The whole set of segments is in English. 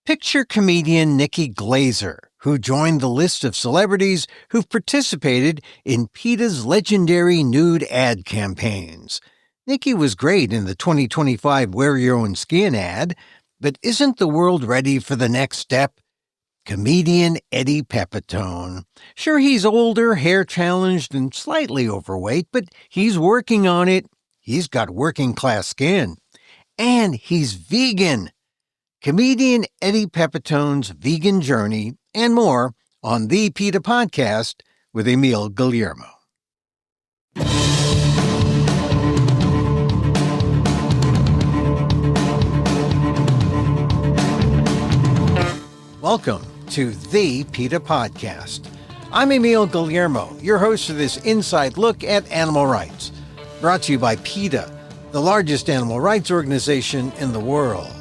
Picture comedian Nikki Glaser, who joined the list of celebrities who've participated in PETA's legendary Nude ad campaigns. Nikki was great in the 2025 Wear Your Own Skin ad, but isn't the world ready for the next step? Comedian Eddie Pepitone. Sure, he's older, hair-challenged, and slightly overweight, but he's working on it. He's got working-class skin. And he's vegan. Comedian Eddie Pepitone's vegan journey and more on the PETA podcast with Emil Guillermo. Welcome to the PETA podcast. I'm Emil Guillermo, your host for this inside look at animal rights, brought to you by PETA, the largest animal rights organization in the world.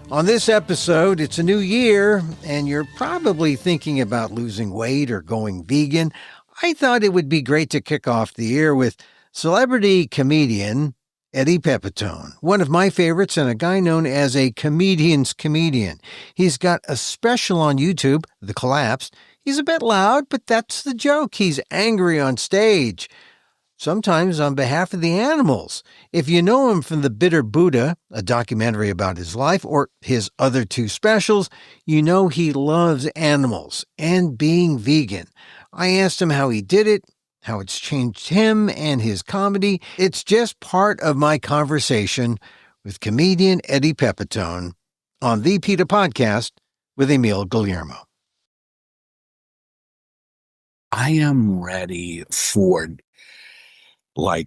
On this episode, it's a new year, and you're probably thinking about losing weight or going vegan. I thought it would be great to kick off the year with celebrity comedian Eddie Pepitone, one of my favorites and a guy known as a comedian's comedian. He's got a special on YouTube, The Collapse. He's a bit loud, but that's the joke. He's angry on stage, sometimes on behalf of the animals. If you know him from The Bitter Buddha, a documentary about his life, or his other two specials, you know he loves animals and being vegan. I asked him how he did it, how it's changed him and his comedy. It's just part of my conversation with comedian Eddie Pepitone on the PETA podcast with Emil Guillermo. I am ready for,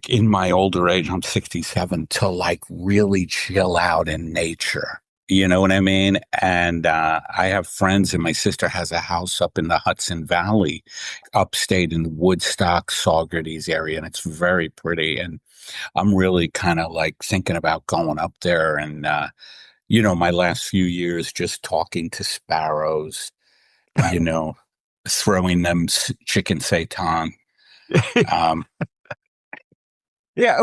in my older age, I'm 67, to really chill out in nature. You know what I mean? And I have friends, and my sister has a house up in the Hudson Valley, upstate in the Woodstock, Saugerties area, and it's very pretty. And I'm really kind of thinking about going up there. And, my last few years just talking to sparrows, throwing them chicken seitan. Yeah,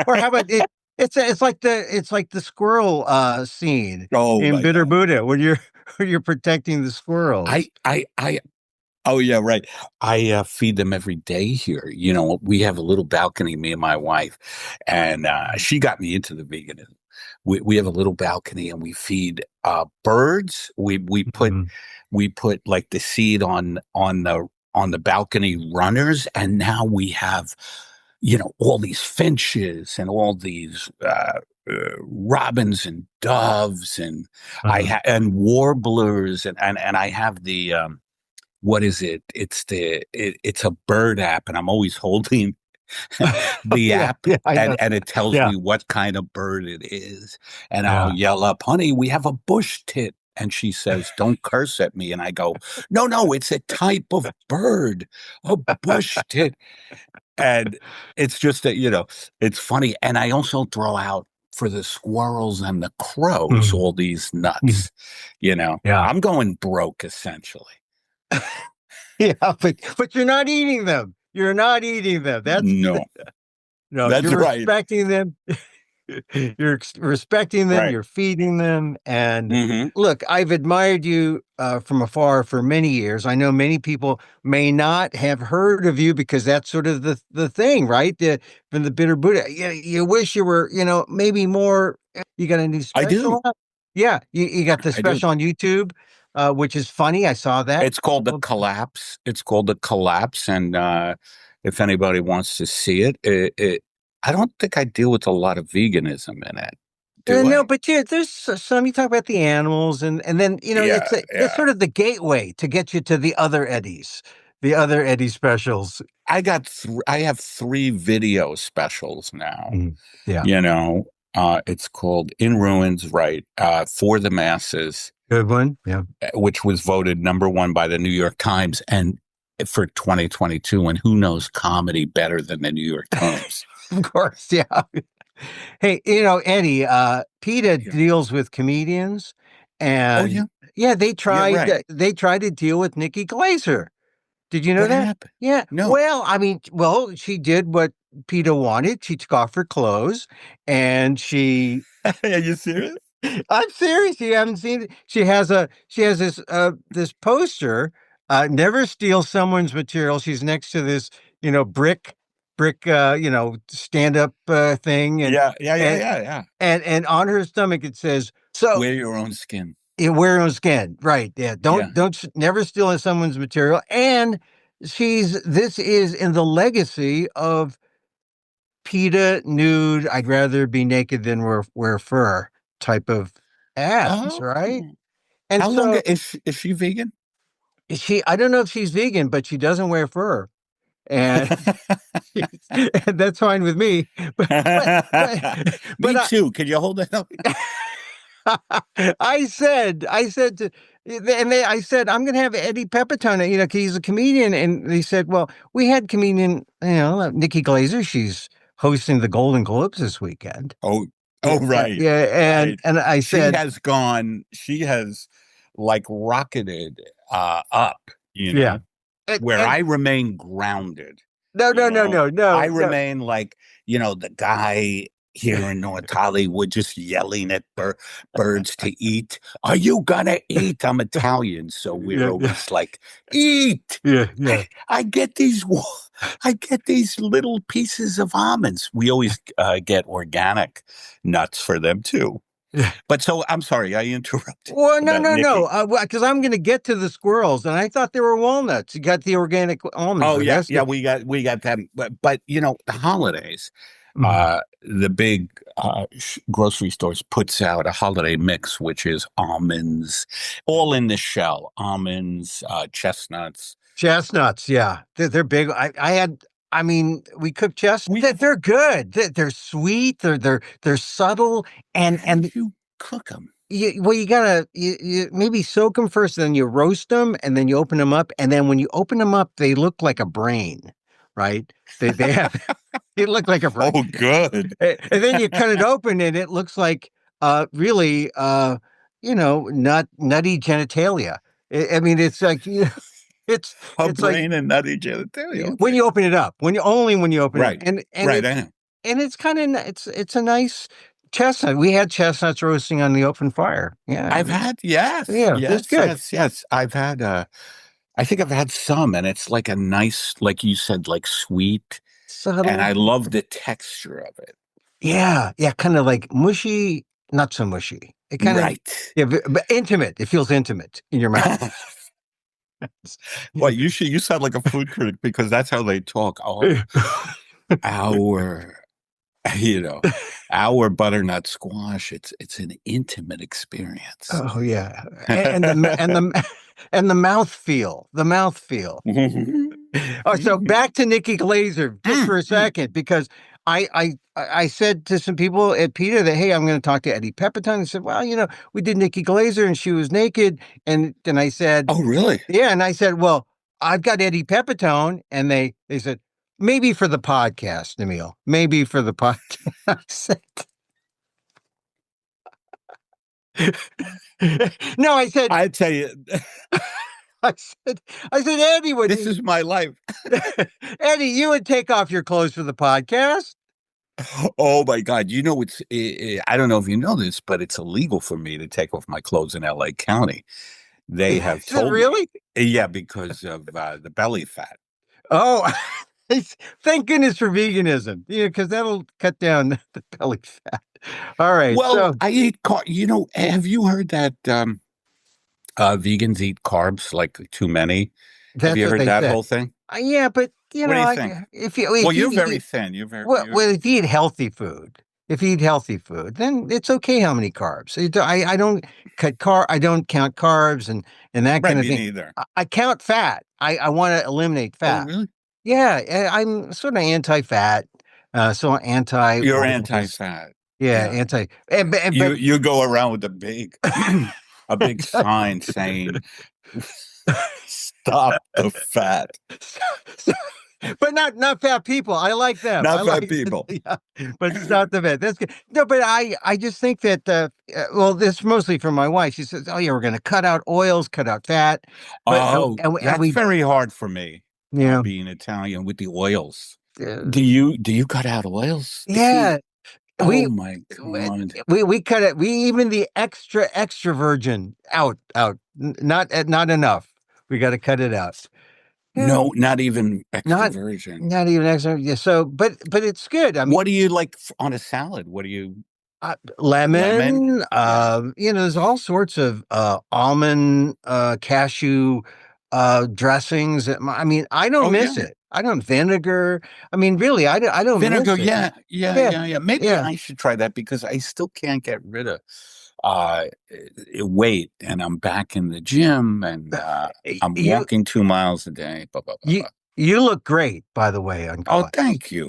or how about it? It's like the squirrel scene in Bitter Buddha when you're protecting the squirrels. Oh yeah, right. I feed them every day here. We have a little balcony, me and my wife, and she got me into the veganism. We have a little balcony, and we feed birds. We put the seed on the balcony runners, and now we have all these finches and all these robins and doves and and warblers and I have the what is it? It's a bird app, and I'm always holding the app, and it tells me what kind of bird it is, and I'll yell up, "Honey, we have a bush tit." And she says, "Don't curse at me." And I go, No, it's a type of bird, a bush tit. And it's just that, it's funny. And I also throw out for the squirrels and the crows all these nuts, I'm going broke essentially. Yeah, but you're not eating them. You're not eating them. That's no, that's you're right. Respecting them. You're respecting them. Right. You're feeding them. And look, I've admired you from afar for many years. I know many people may not have heard of you because that's sort of the thing, right? From the Bitter Buddha. You wish you were, maybe more. You got a new special? I do. Yeah, you got the special on YouTube, which is funny. I saw that. It's called The Collapse. And if anybody wants to see it, I don't think I deal with a lot of veganism in it. No, but there's some, you talk about the animals and then, it's sort of the gateway to get you to the other Eddie specials. I have 3 video specials now. Yeah. It's called In Ruins, right? For the Masses. Good one. Yeah. Which was voted #1 by the New York Times and for 2022. And who knows comedy better than the New York Times? Of course, yeah. Hey, Eddie, PETA deals with comedians, and they tried to deal with Nikki Glaser. Did you know what that? Happened? Yeah. No. Well, she did what PETA wanted. She took off her clothes, and she. Are you serious? I'm serious. You haven't seen it. She has this poster. Never steal someone's material. She's next to this, brick, stand up thing, Yeah, yeah, yeah, and yeah, yeah. and on her stomach it says, "So Wear your own skin. you wear your own skin." Right? Yeah. Yeah. Never steal someone's material. And this is in the legacy of PETA, Nude, I'd rather be naked than wear fur type of ads, Oh, right? And how long so is she vegan? I don't know if she's vegan, but she doesn't wear fur. And, and that's fine with me. But, but Me too. Can you hold that up? I said to, I said, I'm going to have Eddie Pepitone, 'cause he's a comedian. And they said, well, we had comedian, Nikki Glaser. She's hosting the Golden Globes this weekend. Oh, Yeah, oh, right, yeah, right. and I said, She has like rocketed up, yeah, where and I remain grounded. no, You no, no, know, no, I no, no. remain like, the guy here in North Hollywood just yelling at birds to eat. Are you gonna eat? I'm Italian, so we're Yeah, yeah, always like, eat. yeah, yeah, I get I get these little pieces of almonds. We always get organic nuts for them too. yeah. But so I'm sorry, I interrupted Well, no, about no, no, Nikki. because I'm going to get to the squirrels, and I thought they were walnuts. You got the organic almonds, Oh though. yeah, That's yeah, good. we got them. But the holidays, Mhm. the big grocery stores puts out a holiday mix, which is almonds, all in the shell, almonds, chestnuts. Chestnuts, yeah, they're big. I mean, we cook chestnuts. We They're good. They're sweet. They're subtle, How and did you cook them? you gotta you maybe soak them first, then you roast them, and then you open them up, and then when you open them up, they look like a brain, right? They have they look like a brain, Oh, good. and then you cut it open, and it looks like really nutty genitalia. I mean, it's like it's A it's like brain and nutty genitalia. when Okay. you open it up, when you open it, Right. and Right. I know. it's kind of it's a nice chestnut. We had chestnuts roasting on the open fire. Yeah, I've had, yes, yeah, it's yes, good. yes, yes. I've had, I think I've had some, and it's like a nice, like you said, like sweet, and Subtle. I love the texture of it. Yeah, yeah, kind of like mushy, not so mushy. It kind of Right. yeah, but intimate. It feels intimate in your mouth. Well, you sound like a food critic because that's how they talk. Oh, our, you know, our butternut squash. It's an intimate experience. Oh yeah, and the mouth feel, Oh, so back to Nikki Glaser just for a second, because I said to some people at PETA that, hey, I'm going to talk to Eddie Pepitone. They said, well, we did Nikki Glaser and she was naked, and then I said, Oh, really? yeah, and I said, well, I've got Eddie Pepitone, and they said maybe for the podcast, Emil, maybe for the podcast. No, I said, I tell you, I said, Eddie would, this is my life. Eddie, you would take off your clothes for the podcast. Oh my God. I don't know if you know this, but it's illegal for me to take off my clothes in LA County. They have Is it told me. really? Yeah, because of the belly fat. Oh, thank goodness for veganism. Yeah, because that'll cut down the belly fat. All right, Well, so I eat have you heard that vegans eat carbs like too many? Have that's you what heard they that said. whole thing? Yeah, but What do you think? Well, if you're you very eat thin. You're very you're well, if you eat healthy food, then it's okay how many carbs. I don't I don't count carbs and that right, kind of me thing. neither. I count fat. I want to eliminate Oh, fat. really? Yeah, I'm sort of anti-fat, so You're anti-oils. anti-fat. Yeah, Yeah. anti. You But you go around with a big a big sign saying stop the fat. so- but not fat people. I like them. I Not fat like, people. yeah, but it's not the fat. That's good. No, but I just think that well, this is mostly from my wife. She says, "Oh yeah, we're going to cut out oils, cut out fat," but Oh, and that's we very hard for me, yeah being Italian with the oils. uh, Do you cut out oils? yeah See, Oh we my God. we cut it. We even the extra virgin out. Not enough. We got to cut it out. Yeah, No, not even extra not virgin. not even extra. Yeah, so, but it's good. I mean, What do you like on a salad? What do you lemon? lemon. Yeah. There's all sorts of almond, cashew, dressings. I mean, I don't Oh miss yeah. it. I don't vinegar. I mean, really, I don't Vinegar, miss it. yeah, yeah, Yeah, yeah, yeah. Maybe yeah. I should try that because I still can't get rid of weight, and I'm back in the gym, and I'm You walking 2 miles a day. Blah, blah, blah, you blah. you look great, by the way, on Oh, Collapse. thank you.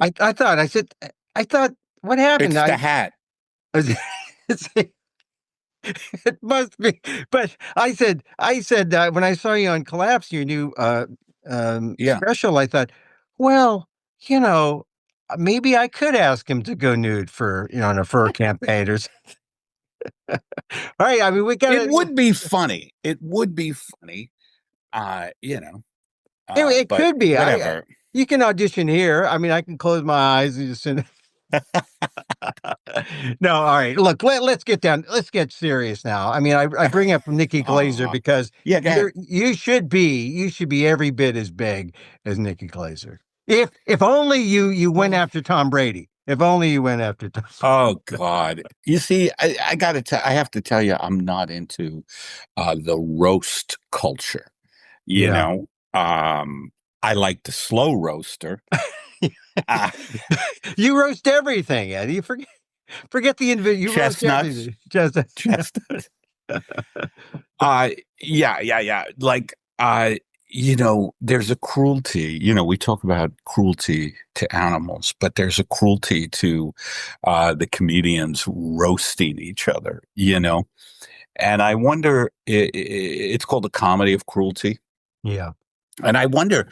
I thought, what happened? It's the hat. It must be. But I said when I saw you on Collapse, your new Yeah. special, I thought, well, you know, maybe I could ask him to go nude for on a fur campaign or. All right, I mean, we It gotta. would be funny. It would be funny. Uh, you know, It but could be. whatever. You can audition here. I mean, I can close my eyes and just. No, all right. Look, let's get down. Let's get serious now. I mean, I bring up Nikki Glaser uh, because yeah, go ahead. you should be every bit as big as Nikki Glaser. If only you went Oh, after Tom Brady. If only you went after Tom. oh God. You see, I gotta tell I have to tell you, I'm not into the roast culture. You Yeah. know, I like the slow roaster. Uh, You roast everything, Eddie. You forget the individual. You roast chestnuts, everything. Just chestnuts. Yeah, yeah, yeah. Like, there's a cruelty. We talk about cruelty to animals, but there's a cruelty to the comedians roasting each other. And I wonder, it's called a comedy of cruelty. yeah. And I wonder,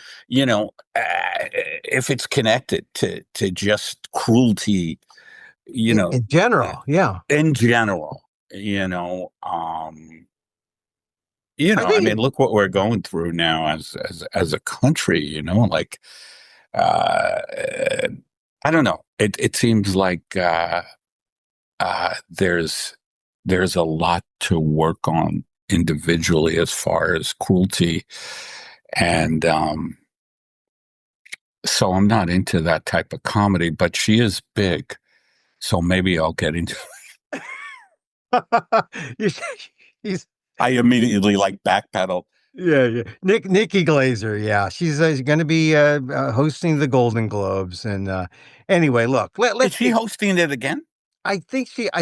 if it's connected to just cruelty, you know, In uh, general, yeah. in general, you know, um, I I think mean, look what we're going through now as a country, like, uh, I don't know. It seems like there's a lot to work on individually as far as cruelty, and so I'm not into that type of comedy. But she is big, so maybe I'll get into. you, he's I immediately like backpedal. yeah. Nikki Glaser, yeah, she's going to be hosting the Golden Globes, and anyway, look, Is let's she get. hosting it again? I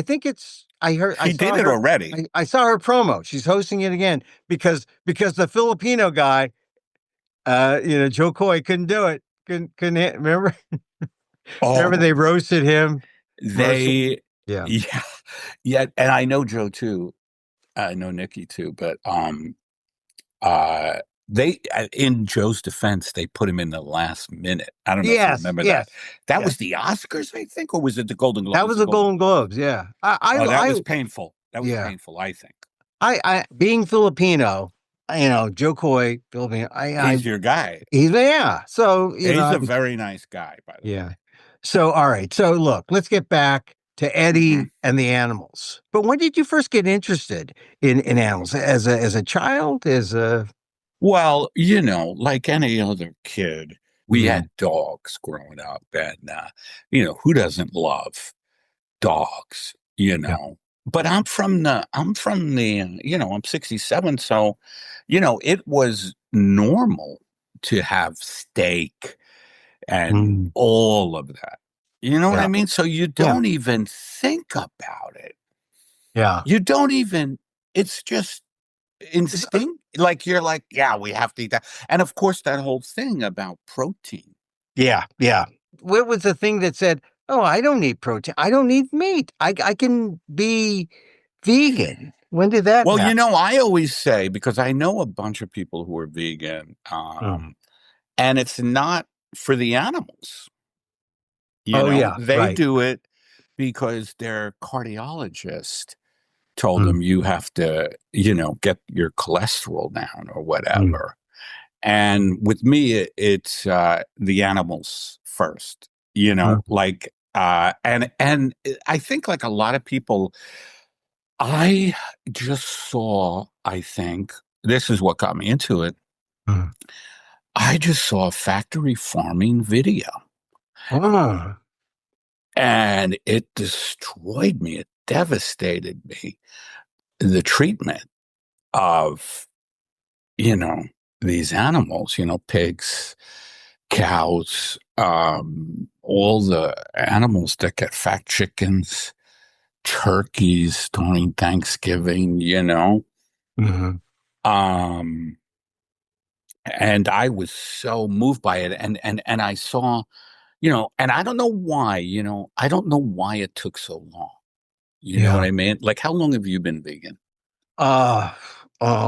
think it's. I heard. I She saw did it her. already. I saw her promo. She's hosting it again because the Filipino guy, Joe Coy couldn't do it. Remember? Remember Oh, they roasted him. Roasted. they, Yeah. yeah, yeah, and I know Joe too. I know Nikki too, but uh, they in Joe's defense, they put him in the last minute. I don't know if you Yes. remember that. Yes. That Yes. was the Oscars, I think, or was it the Golden Globe? It That was was the the Golden Golden Globe. Globes. Yeah. Oh, that was painful. That was Yeah. painful, I think. I being Filipino, Joe Coy, Filipino. He's your guy. Yeah. So He's a very nice guy, by the way. yeah. So all right. So look, let's get back to Hmm. Eddie and the animals. But when did you first get interested in animals? As a child? As a Well, like any other kid, we mm, had dogs growing up, and who doesn't love dogs? yeah. But I'm 67, so it was normal to have steak and Mm, all of that. You know what I yeah. mean? So you Yeah. don't even think about it. Yeah. You don't even. It's just instinct. Like you're like, yeah, we have to eat that. And of course, that whole thing about protein. Yeah. Yeah. What was the thing that said, "Oh, I don't need protein. I don't need meat. I can be vegan." When did that Well, happen? I always say, because I know a bunch of people who are vegan, Mm. and it's not for the animals. Oh yeah. They Right. do it because their cardiologist told Mm. them you have to, get your cholesterol down or Mm. whatever. And with me, it's the animals first, Mm. like And I think like a lot of people, I just saw, I think this is what got me into it. Mm. I just saw a factory farming video Oh, and it destroyed me. It devastated me. The treatment of, you know, these animals, pigs, cows, all the animals that get fat, chickens, turkeys during Thanksgiving. mhm. Um, and I was so moved by it. And I saw, and I don't know why, I don't know why it took so long. You know what Yeah. I mean? Like, how long have you been vegan? Uh,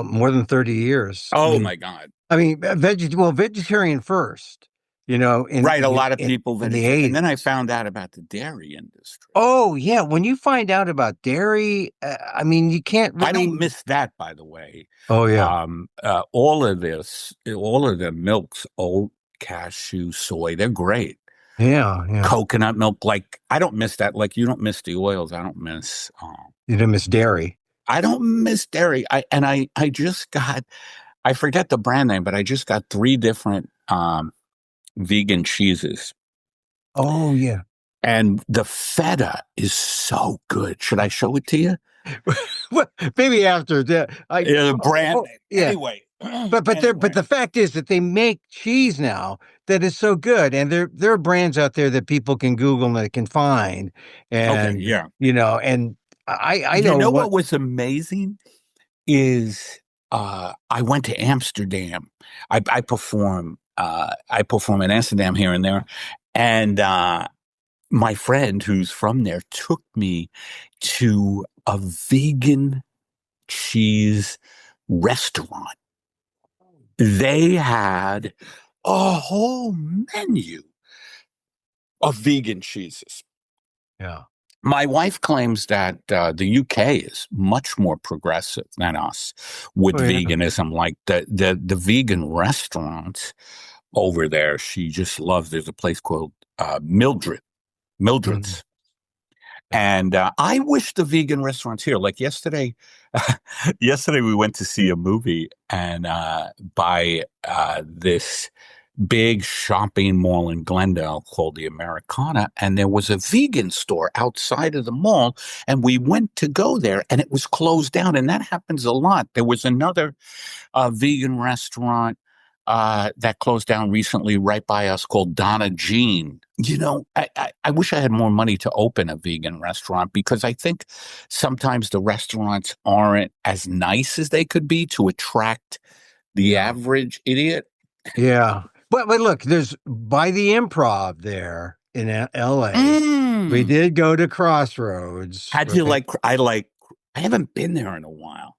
more than 30 years. Oh my God. Vegetarian first, in Right. A lot of in people in the vegetarian. And then I 80s. found out about the dairy industry. Oh, yeah, when you find out about dairy, I mean, you can't I don't really. miss that, by the way. Oh, yeah. All of the milks, oat, cashew, soy, they're great. Yeah, yeah. Coconut milk, like I don't miss that. Like you don't miss the oils. You don't miss dairy. I don't miss dairy. I just got, I forget the brand name, but I just got 3 different vegan cheeses. Oh, yeah. And the feta is so good. Should I show it to you? Well, maybe after that, Yeah, the brand name. yeah. Anyway, But anyway. the fact is that they make cheese now that is so good, and there are brands out there that people can Google and they can find, Okay, and yeah. and I You know know what. what was amazing is I went to Amsterdam. I perform in Amsterdam here and there, and my friend who's from there took me to a vegan cheese restaurant. They had a whole menu of vegan cheeses. Yeah. My wife claims that the UK is much more progressive than us with Oh, yeah. veganism. Like the vegan restaurants over there, she just loves. There's a place called Mhm. Mildred's. Yeah. And I wish the vegan restaurants here, like yesterday, yesterday we went to see a movie and by this big shopping mall in Glendale called the Americana, and there was a vegan store outside of the mall, and we went to go there, and it was closed down, and that happens a lot. There was another vegan restaurant that closed down recently right by us called Donna Jean. I wish I had more money to open a vegan restaurant because I think sometimes the restaurants aren't as nice as they could be to attract the Yeah. average idiot. Yeah. But look, there's by the Improv there in LA. We Mm. did go to Crossroads, How'd you right? like? I haven't been there in a while.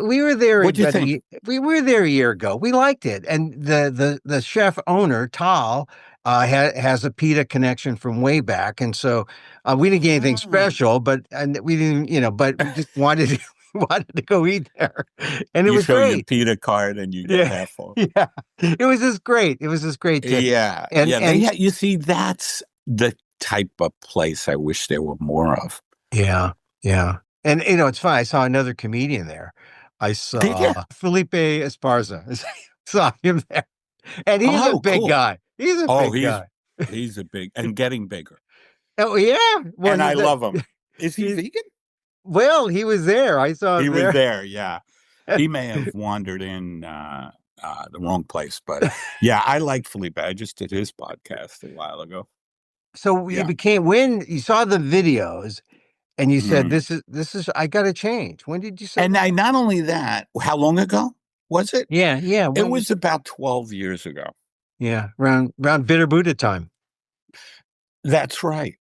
We were there What'd you think? we were there a year ago. We liked it, and the chef owner Tal has a PETA connection from way back, and so we didn't get anything Ah. special, and we didn't, but we just wanted wanted to go eat there, and it You was show your great. PETA card and you get Yeah, half off. yeah, it was just great. It was just great to Yeah, and yeah. You see, that's the type of place I wish there were more of. yeah, yeah. And it's funny. I saw another comedian there. I Did saw you? Felipe Esparza. Saw him there. And he's a Oh, big cool. guy. He's a Oh, big guy. he's a big and getting bigger, Oh, yeah. Well, and I love him. Is he he vegan? he was there. I saw He him was there. there. Yeah, he may have wandered in the wrong place, but yeah, I like Felipe. I just did his podcast a while ago. So you Yeah. became when you saw the videos and you said, Mm. this is I gotta change. When did you say And that? I not only that, how long ago was it? Yeah, yeah. It When was was about 12 years ago. yeah, around Bitter Buddha time. That's right.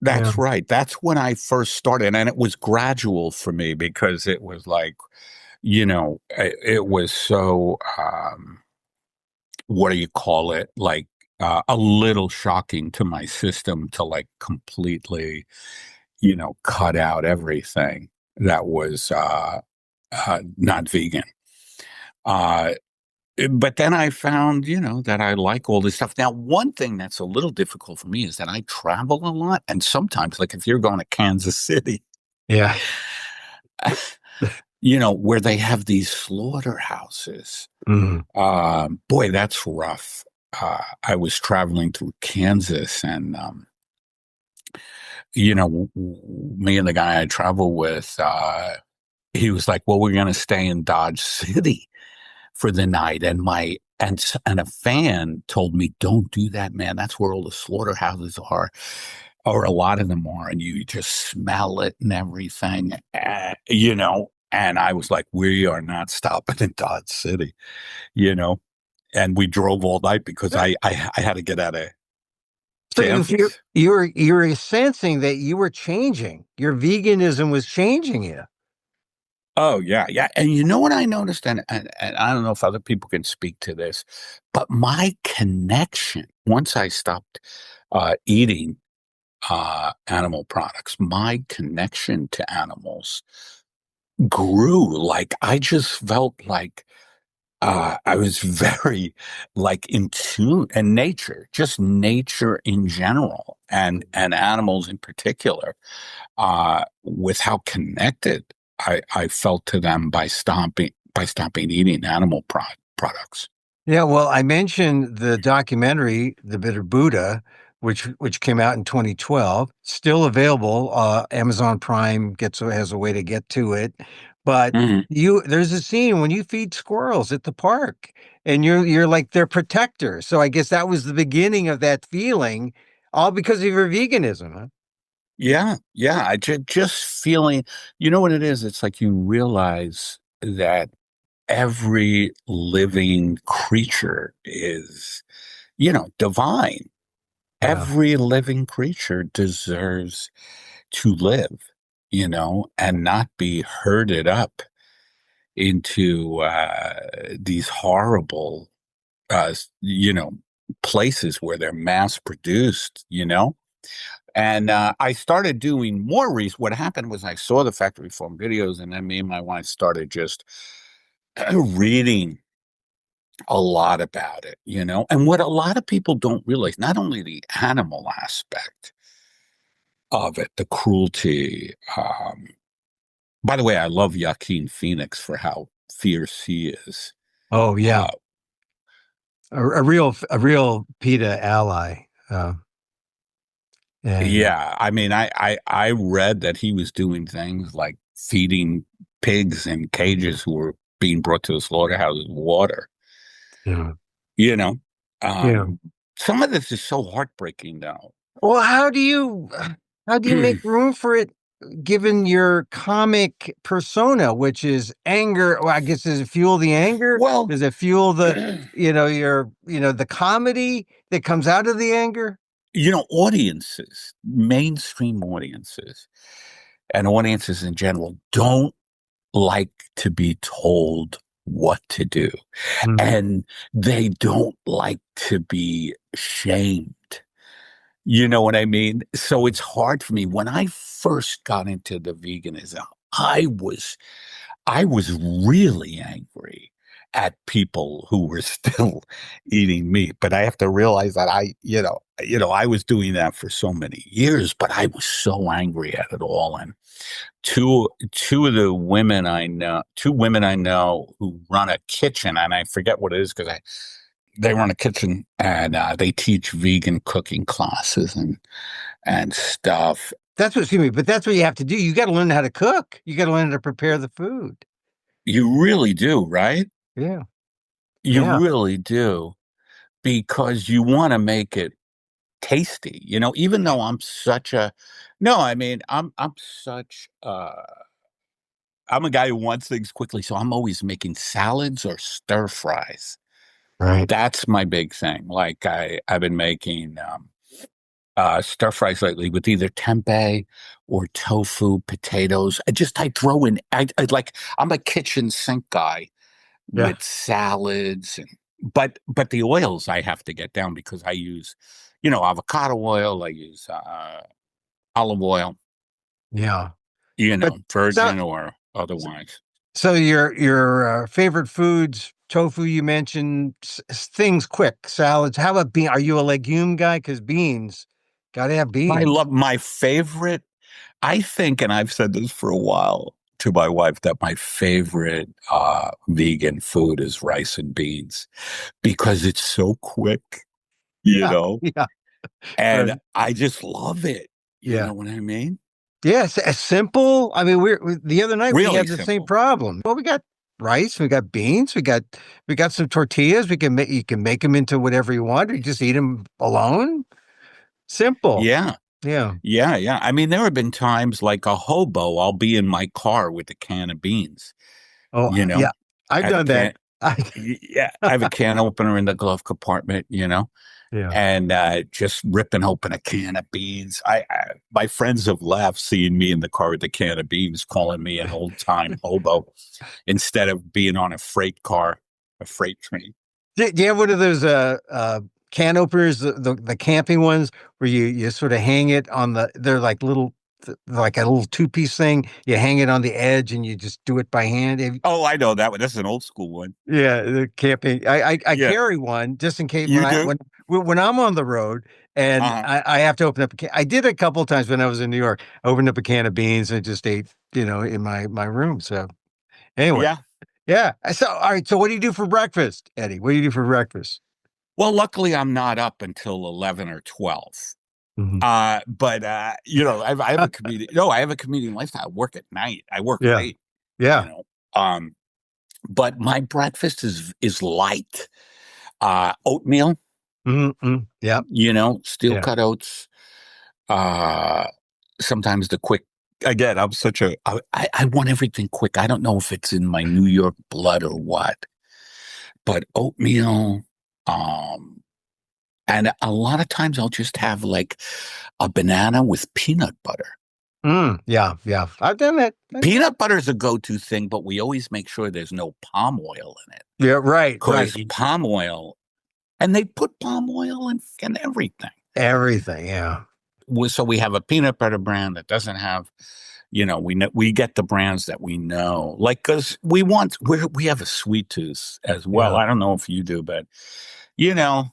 Yeah. That's right. That's when I first started. And it was gradual for me because it was like, it was so, what do you call it? Like a little shocking to my system to like completely, cut out everything that was not vegan. Uh, But then I found, that I like all this stuff. Now, one thing that's a little difficult for me is that I travel a lot. And sometimes, like if you're going to Kansas City, Yeah. where they have these slaughterhouses, Mm. boy, that's rough. I was traveling through Kansas and, me and the guy I travel with, he was like, well, we're going to stay in Dodge City for the night. And a fan told me, don't do that, man. That's where all the slaughterhouses are, or a lot of them are. And you just smell it and everything, and I was like, we are not stopping in Dodge City, you know, and we drove all night because I had to get out of So Kansas. you were sensing that you were changing. Your veganism was changing you. Oh yeah, yeah. And you know what I noticed, and I don't know if other people can speak to this, but my connection once I stopped eating animal products, my connection to animals grew. Like I just felt like I was very like in tune and nature, just nature in general, and animals in particular, with how connected I felt to them by stopping eating animal products. Yeah, well, I mentioned the documentary, The Bitter Buddha, which came out in 2012, still available. Amazon Prime has a way to get to it. But Mhm. there's a scene when you feed squirrels at the park, and you're like their protector. So I guess that was the beginning of that feeling, all because of your veganism, huh? Yeah, yeah. I just feeling, you know what it is? It's like you realize that every living creature is, divine. Yeah. Every living creature deserves to live, and not be herded up into these horrible, places where they're mass produced, And I started doing more research. What happened was I saw the factory farm videos, and then me and my wife started just reading a lot about it, And what a lot of people don't realize, not only the animal aspect of it, the cruelty. By the way, I love Joaquin Phoenix for how fierce he is. Oh yeah, Uh, a real PETA ally. And yeah, I mean, I read that he was doing things like feeding pigs in cages who were being brought to the slaughterhouses water. yeah, You know, yeah. um, some of this is so heartbreaking, though. Well, how do you make room for it given your comic persona, which is anger? Well, I guess does it fuel the anger? Well, Does it fuel the comedy that comes out of the anger? audiences, mainstream audiences, and audiences in general don't like to be told what to do, Mm. and they don't like to be shamed. You know what I mean? So it's hard for me. When I first got into the veganism, I was I was really angry at people who were still eating meat. But I have to realize that I was doing that for so many years, but I was so angry at it all. And two of the women I know, two women I know who run a kitchen, and I forget what it is because they run a kitchen and they teach vegan cooking classes and stuff. Excuse me, but that's what you have to do. You got to learn how to cook. You got to learn how to prepare the food. You really do, right? Yeah, You yeah, really do, because you want to make it tasty, even though I'm such a no, I mean, I'm such I'm a guy who wants things quickly, so I'm always making salads or stir fries. right. That's my big thing. Like I've been making stir fries lately with either tempeh or tofu, potatoes. I throw in I'm a kitchen sink guy Yeah, with salads but the oils I have to get down because I use, avocado oil, I use olive oil, yeah. But so virgin or otherwise. So your favorite foods, tofu you mentioned, things quick, salads. How about bean? Are you a legume guy? Because beans, gotta have I beans. love my favorite. I think, and I've said this for a while to my wife, that my favorite vegan food is rice and beans because it's so quick, you Yeah, know, yeah, and right. I just love it. You Yeah. know what I mean? Yes, as simple. I mean, the other night we Really had the same simple. problem. Well, we got rice, we got beans, we got some tortillas. We can make you can make them into whatever you want, or you just eat them alone. Simple. Yeah. Yeah. Yeah. Yeah. I mean, there have been times like a hobo, I'll be in my car with a can of beans, Oh, you know, yeah. I've I have a done that. can. Yeah. I have a can opener in the glove compartment, Yeah. and just ripping open a can of beans. My friends have laughed seeing me in the car with a can of beans, calling me an old time hobo instead of being on a freight car, a freight train. Do you have one of those can openers, the camping ones where you sort of hang it on they're like little like a little two-piece thing. You hang it on the edge and you just do it by hand. Oh, I know that one. That's an old school one. Yeah, the camping. I Yeah, carry one just in case you do. when I'm on the road and Uh huh. I have to open up a can. I did a couple of times when I was in New York. I opened up a can of beans and just ate, in my room. So anyway, Yeah. yeah. So all right. So what do you do for breakfast, Eddie? What do you do for breakfast? Well, luckily, I'm not up until 11 or 12. Mhm. But I have a comedian. No, I have a comedian lifestyle. I work at night. I work Yeah, late. You yeah. know. Um, but my breakfast is light. Oatmeal. Yeah, Steel yeah. cut oats. Uh, Sometimes the quick. Again, I'm such a. I want everything quick. I don't know if it's in my New York blood or what, but oatmeal. Um, and a lot of times I'll just have like a banana with peanut butter. Yeah, yeah. I've done that. Peanut butter is a go-to thing, but we always make sure there's no palm oil in it Yeah, right, right. because palm oil, and they put palm oil in everything. Everything. Yeah, So we have a peanut butter brand that doesn't have, we get the brands that we know, like because we have a sweet tooth as well. yeah. I don't know if you do, but you know,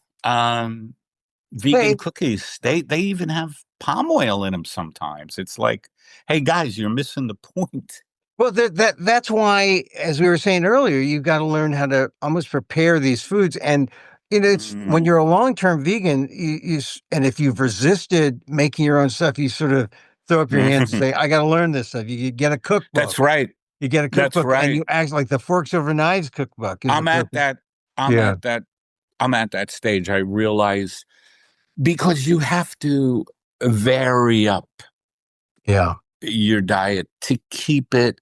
vegan Hey, cookies they even have palm oil in them sometimes. It's like, hey guys, you're missing the point. well, that's why, as we were saying earlier, you've got to learn how to almost prepare these foods. And it's when Mhm. you're a long-term vegan, and if you've resisted making your own stuff, you sort of throw up your hands and say, "I got to learn this stuff." You get a That's cookbook. right. You get a That's cookbook, and right. you act like the Forks Over Knives cookbook is the I'm at perfect. that. I'm Yeah, at that. I'm at that stage. I realize because you have to vary up yeah. your diet to keep it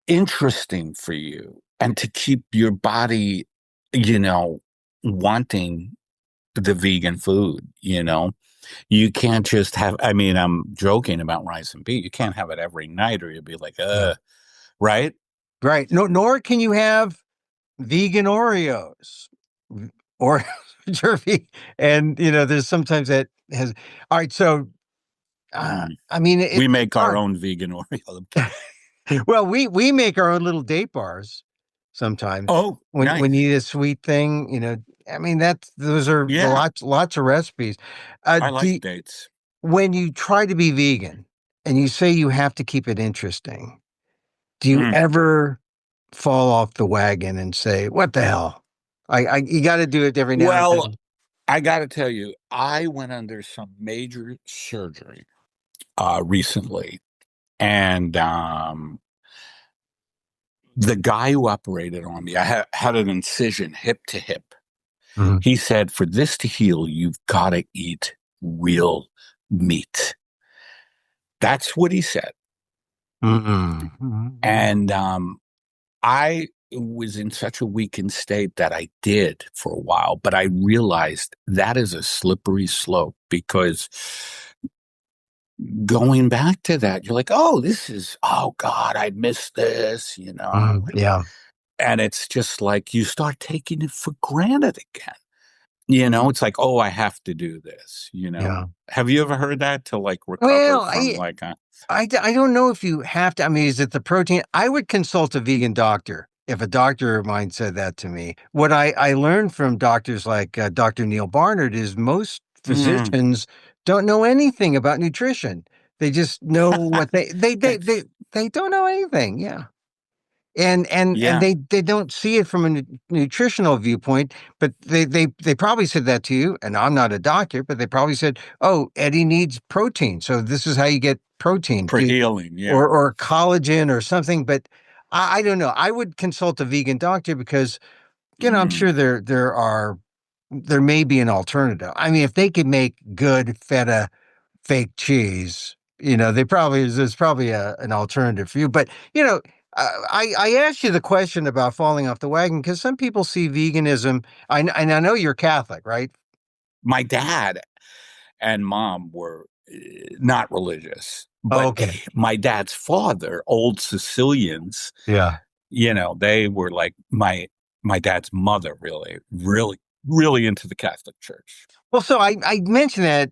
interesting for you and to keep your body, you know, wanting the vegan food. You can't just have, I mean, I'm joking about rice and beef. You can't have it every night or you'll be like, Yeah. right? Right. No, nor can you have vegan Oreos or jerky. And there's sometimes that has. All right. So, Mm. I mean, We it's make our hard. own vegan Oreo. I'm kidding. Well, we make our own little date bars sometimes Oh, when nice. you need a sweet thing. I mean, those are the Yeah, lots of recipes. I like Do dates. When you try to be vegan and you say you have to keep it interesting, do you Mm. ever fall off the wagon and say, "What the hell"? You got to do it every now and Well, then. I got to tell you, I went under some major surgery recently, and the guy who operated on me, I had an incision hip to hip. Mhm. He said, for this to heal, you've got to eat real meat. That's what he said. Mhm. Mhm. And I was in such a weakened state that I did for a while, but I realized that is a slippery slope because going back to that, you're like, oh God, I missed this. Yeah. And it's just like you start taking it for granted again. It's like, oh, I have to do this. Yeah. Have you ever heard that to like recover Well, from like a I don't know if you have to. I mean, is it the protein? I would consult a vegan doctor if a doctor of mine said that to me. What I learned from doctors like Dr. Neil Barnard is most Mm. physicians don't know anything about nutrition. They just know what That's they don't know anything. Yeah. And yeah, they don't see it from a nutritional viewpoint, but they probably said that to you. And I'm not a doctor, but they probably said, "Oh, Eddie needs protein, so this is how you get protein, for healing. Yeah. or collagen or something." But I don't know. I would consult a vegan doctor because I'm Mm. sure there may be an alternative. I mean, if they could make good feta fake cheese. There's probably an alternative for you. But I asked you the question about falling off the wagon because some people see veganism. And I know you're Catholic, right? My dad and mom were not religious, Oh, but okay. my dad's father, old Sicilians, Yeah. they were like my dad's mother, really, really, really into the Catholic Church. Well, so I mentioned that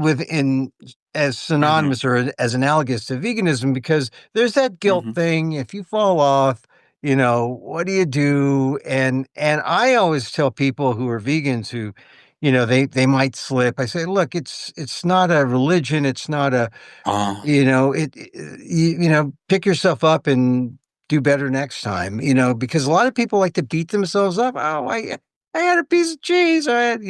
within as Hmm. synonymous or as analogous to veganism because there's that guilt Hmm. thing. If you fall off, what do you do? And I always tell people who are vegans who, they might slip. I say, look, it's not a religion. It's not a Uh, pick yourself up and do better next time, because a lot of people like to beat themselves up. Oh, I had a piece of cheese. I had,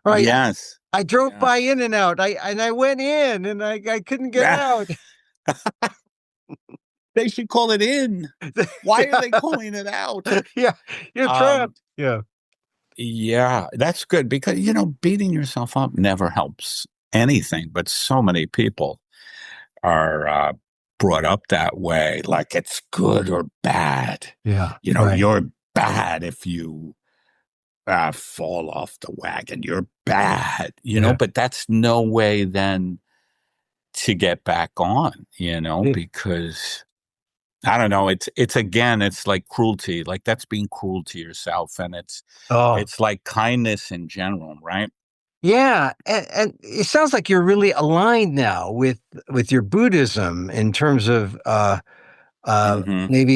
or yes, I drove by yes. In-N-Out. I went in and I couldn't get out. They should call it in. Why are they calling it out? Yeah, you're Um, trapped. Yeah. yeah, that's good because beating yourself up never helps anything. But so many people are brought up that way, like it's good or bad. Yeah. Right. You're bad if you fall off the wagon. You're bad, Yeah. but that's no way then to get back on, Yeah. because I don't know. It's again, it's like cruelty. Like that's being cruel to yourself, and Oh, it's like kindness in general, right? yeah. And it sounds like you're really aligned now with your Buddhism in terms of Hmm. maybe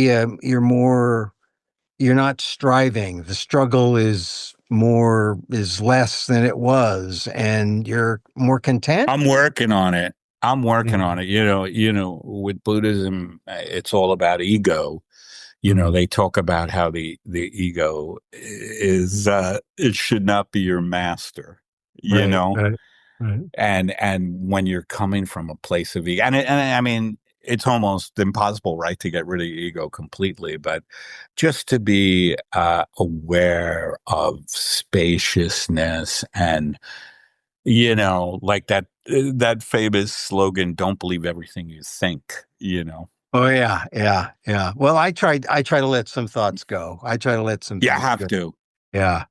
you're not striving. The struggle is less than it was, and you're more content. I'm working on it. I'm working Yeah. on it. With Buddhism, it's all about ego. Mhm. They talk about how the ego is it should not be your master. You Right. know, Right. Right. and when you're coming from a place of ego, and I mean, it's almost impossible, right, to get rid of your ego completely, but just to be aware of spaciousness and like that famous slogan, "Don't believe everything you think." Oh yeah, yeah, yeah. Well, I try to let some thoughts go. I try to let some You things have go. to. Yeah.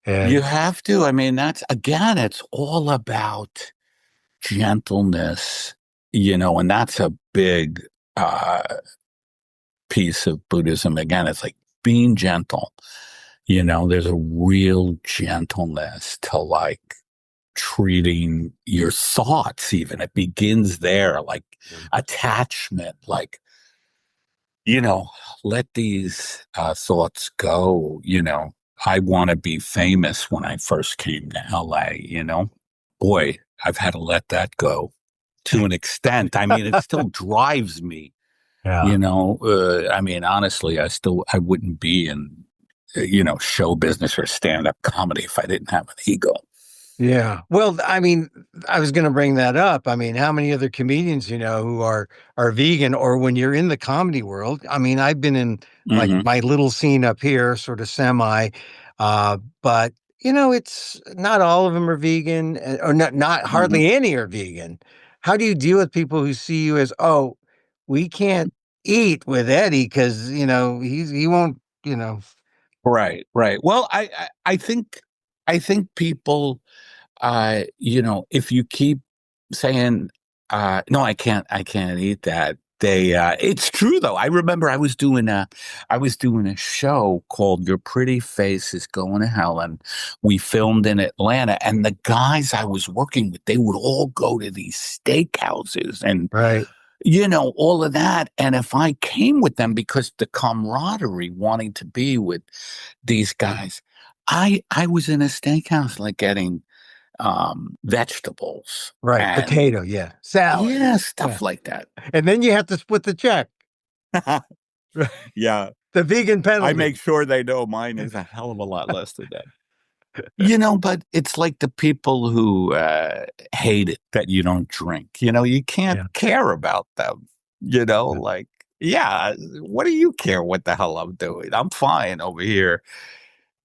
You And have to. I mean, that's again, it's all about gentleness, and that's a big uh piece of Buddhism. Again, it's like being gentle. There's a real gentleness to like treating your thoughts, even. It begins there, like attachment, like, you know, let these thoughts go. I want to be famous when I first came to LA, boy, I've had to let that go to an extent. I mean, it still drives me. yeah. I mean, honestly, I wouldn't be in, show business or stand up comedy if I didn't have an ego. Yeah. Well, I mean, I was going to bring that up. I mean, how many other comedians who are vegan or when you're in the comedy world? I mean, I've been in like Hmm. my little scene up here, sort of semi, but it's not all of them are vegan, or not Hmm. hardly any are vegan. How do you deal with people who see you as, oh, we can't eat with Eddie because he won't, Right, right. Well, I think people, if you keep saying, no, I can't eat that, It's true though. I remember I was doing a show called Your Pretty Face is Going to Hell, and we filmed in Atlanta. And the guys I was working with, they would all go to these steakhouses and, Right. all of that. And if I came with them because the camaraderie wanting to be with these guys, I was in a steakhouse like getting vegetables Right. and Potato. Yeah. Salad. yeah, Yeah. stuff like that. And then you have to split the check. Yeah. The vegan I penalty. make sure they know mine is a hell of a lot less than that. But it's like the people who hate it that you don't drink. You can't Yeah. care about them. Like, yeah, what do you care what the hell I'm doing? I'm fine over here.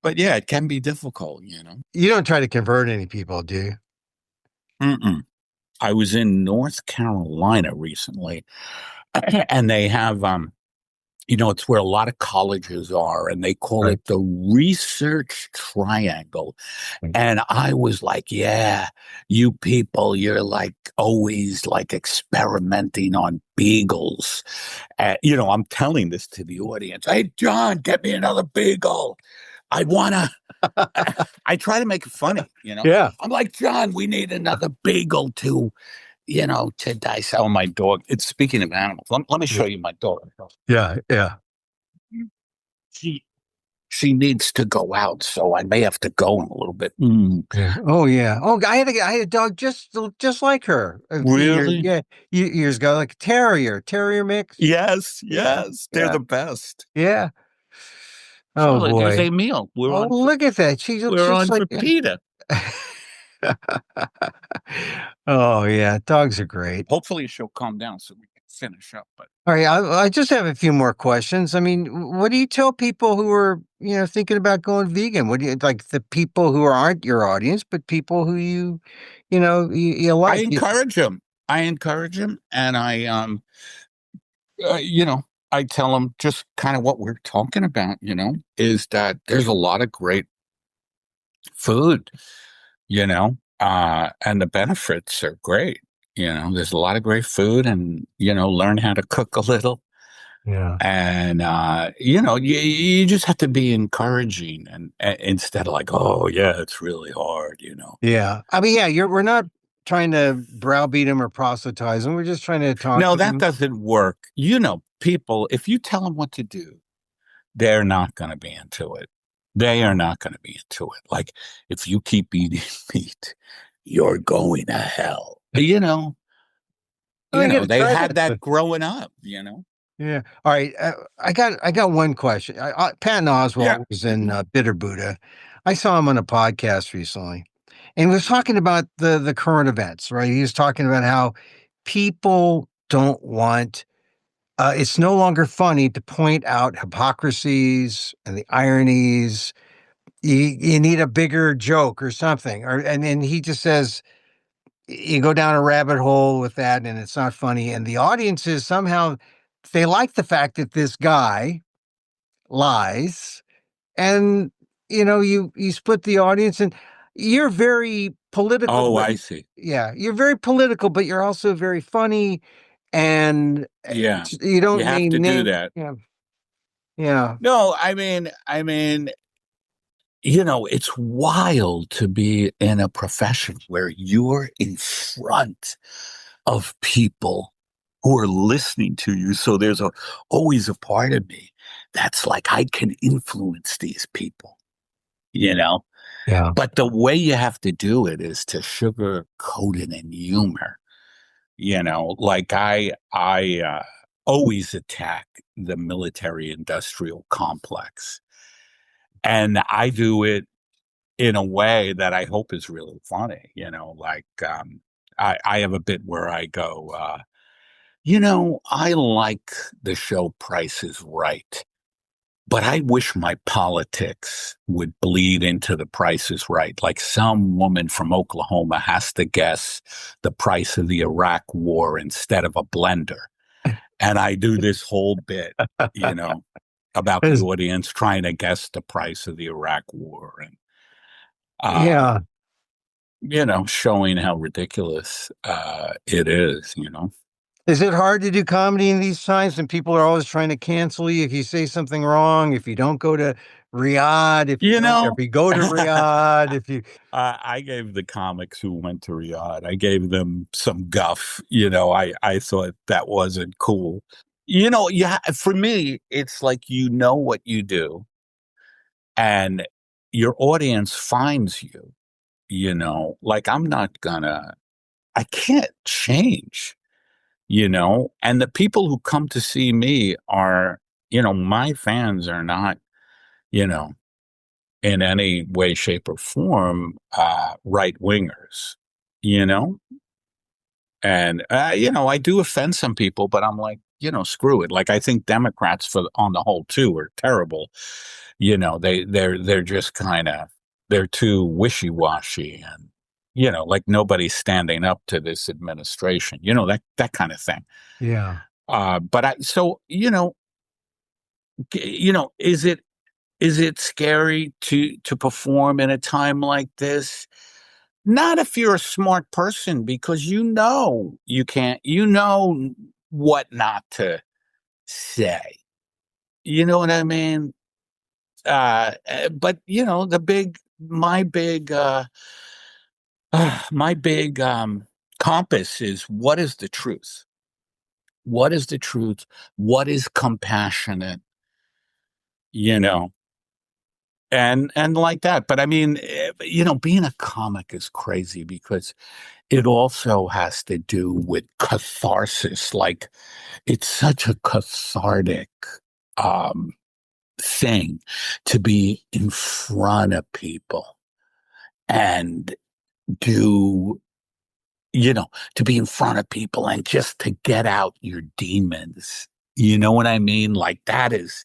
But yeah, it can be difficult. You don't try to convert any people, do you? Mm-mm. I was in North Carolina recently, and they have it's where a lot of colleges are, and they call Right. it the research triangle. Right. And I was like, yeah, you people, you're like always like experimenting on beagles. I'm telling this to the audience. Hey, John, get me another beagle. I wanna. I try to make it funny. Yeah. I'm like, John, we need another beagle to dice. Oh, my dog. It's speaking of animals. Let me show you my dog. Yeah. Yeah. She she needs to go out, so I may have to go in a little bit. Mm. Yeah. Oh yeah. Oh, I had a dog just like her a few years. Really? Yeah, years ago, like a terrier mix. Yes, Yeah. yes. They're Yeah. the best. Yeah. Oh So there's boy. Emil. We're Oh, on for look at that. She looks we're just on like. for PETA. Oh yeah, dogs are great. Hopefully she'll calm down so we can finish up. But All right, I just have a few more questions. I mean, what do you tell people who are, thinking about going vegan? What do you like the people who aren't your audience, but people who you I like? encourage him. And uh, you know, I tell them just kind of what we're talking about. Is that there's a lot of great food. And the benefits are great. There's a lot of great food, and learn how to cook a little. Yeah. And you just have to be encouraging, and instead of like, oh yeah, it's really hard. Yeah. I mean, yeah, we're not trying to browbeat them or proselytize them. We're just trying to talk No, to that them. doesn't work. People, if you tell them what to do, they're not going to be into it. They are not going to be into it. Like, if you keep eating meat, you're going to hell. Oh, you got to They try had that. that growing up. Yeah. All right. I got one question. Patton Yeah. Oswalt was in Bitter Buddha. I saw him on a podcast recently, and he was talking about the current events. Right. He was talking about how people don't want. It's no longer funny to point out hypocrisies and the ironies. You need a bigger joke or something. And then he just says you go down a rabbit hole with that, and it's not funny. And the audiences somehow they like the fact that this guy lies, and you split the audience, and you're very political, Oh, but I see. yeah, you're very political, but you're also very funny, and Yeah. you You don't have to do name. that. Yeah, yeah, No, I mean, it's wild to be in a profession where you're in front of people who are listening to you. So there's always a part of me that's like, I can influence these people, you know? yeah, But the way you have to do it is to sugarcoat it in humor. Like I always attack the military industrial complex. And I do it in a way that I hope is really funny. Like I have a bit where I go, I like the show Price is Right, but I wish my politics would bleed into the Price is Right. Like some woman from Oklahoma has to guess the price of the Iraq war instead of a blender. And I do this whole bit, you know, about the It's- audience trying to guess the price of the Iraq war. And uh, yeah. showing how ridiculous it is. Is it hard to do comedy in these times when people are always trying to cancel you if you say something wrong, if you don't go to Riyadh, You if know, you go to Riyadh, if you I gave the comics who went to Riyadh, I gave them some guff. I thought that wasn't cool. Yeah, for me, it's like what you do, and your audience finds you. Like I can't change. And the people who come to see me are, my fans are not, you know, in any way, shape, or form, right wingers, you know? And, I do offend some people, but I'm like, screw it. Like, I think Democrats on the whole too are terrible. They're just they're too wishy-washy and, like nobody's standing up to this administration, that kind of thing. yeah. But is it scary to perform in a time like this? Not if you're a smart person, because you can't, what not to say. You know what I mean? But my big compass is, what is the truth? What is the truth? What is compassionate? You know, and like that. But I mean, being a comic is crazy because it also has to do with catharsis. Like, it's such a cathartic um thing to be in front of people and do to be in front of people and just to get out your demons. You know what I mean? Like, that is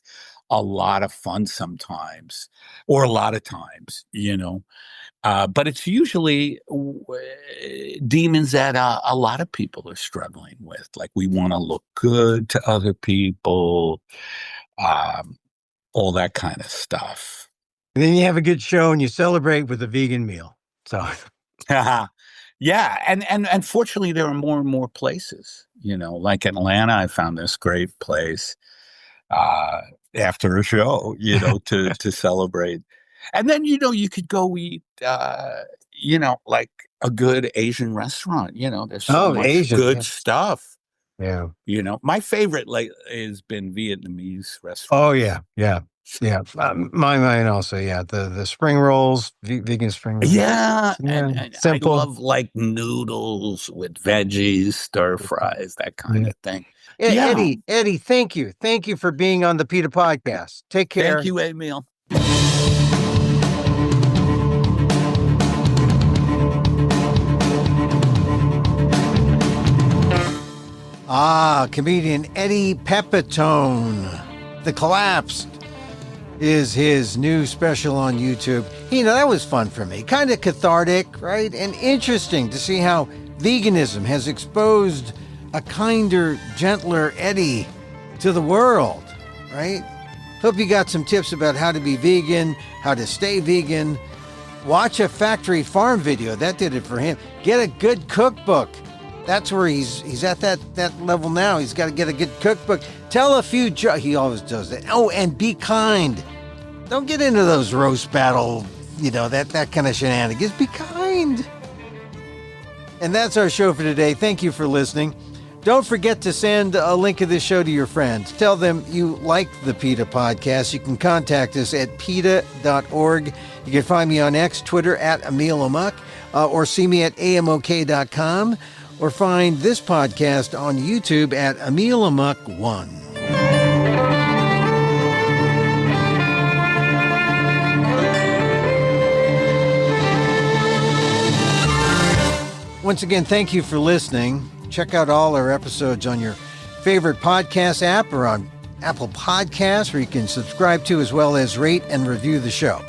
a lot of fun sometimes, or a lot of times, but it's usually demons that a lot of people are struggling with. Like, we want to look good to other people, um, all that kind of stuff. And then you have a good show and you celebrate with a vegan meal. So Yeah, and fortunately, there are more and more places. Like Atlanta, I found this great place uh, after a show, to celebrate. And then, you could go eat, like a good Asian restaurant. There's so oh, much Asian. good Yeah. stuff. Yeah. My favorite has been Vietnamese Oh restaurants. yeah. Yeah. Yeah. Mine also. Yeah. The spring rolls, vegan spring rolls. Yeah, Yeah. and I Simple. love like noodles with veggies, stir fries, that kind Yeah. of thing. Yeah. Eddie, thank you. Thank you for being on the PETA podcast. Take Thank care. you, Emil. Comedian Eddie Pepitone. The Collapsed is his new special on YouTube. That was fun for me. Kind of cathartic, right? And interesting to see how veganism has exposed a kinder, gentler Eddie to the world, right? Hope you got some tips about how to be vegan, how to stay vegan. Watch a factory farm video. That did it for him. Get a good cookbook. That's where he's at that level now. He's got to get a good cookbook. Tell a few jokes. He always does that. Oh, and be kind. Don't get into those roast battle, that kind of shenanigans. Be kind. And that's our show for today. Thank you for listening. Don't forget to send a link of this show to your friends. Tell them you like the PETA podcast. You can contact us at PETA.org. You can find me on X, Twitter at Emil Amok, or see me at AMOK.com, or find this podcast on YouTube at Emil Amok 1. Once again, thank you for listening. Check out all our episodes on your favorite podcast app or on Apple Podcasts, where you can subscribe to as well as rate and review the show.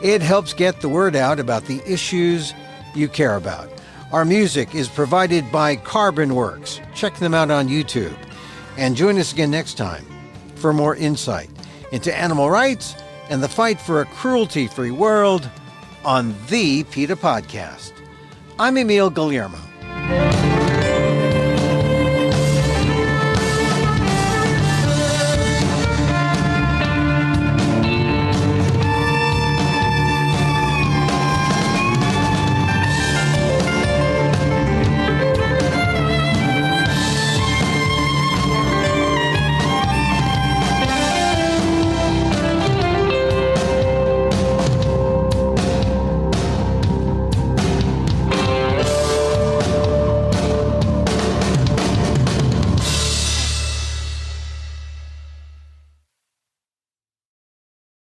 It helps get the word out about the issues you care about. Our music is provided by Carbon Works. Check them out on YouTube. And join us again next time for more insight into animal rights and the fight for a cruelty-free world on the PETA Podcast. I'm Emil Guillermo.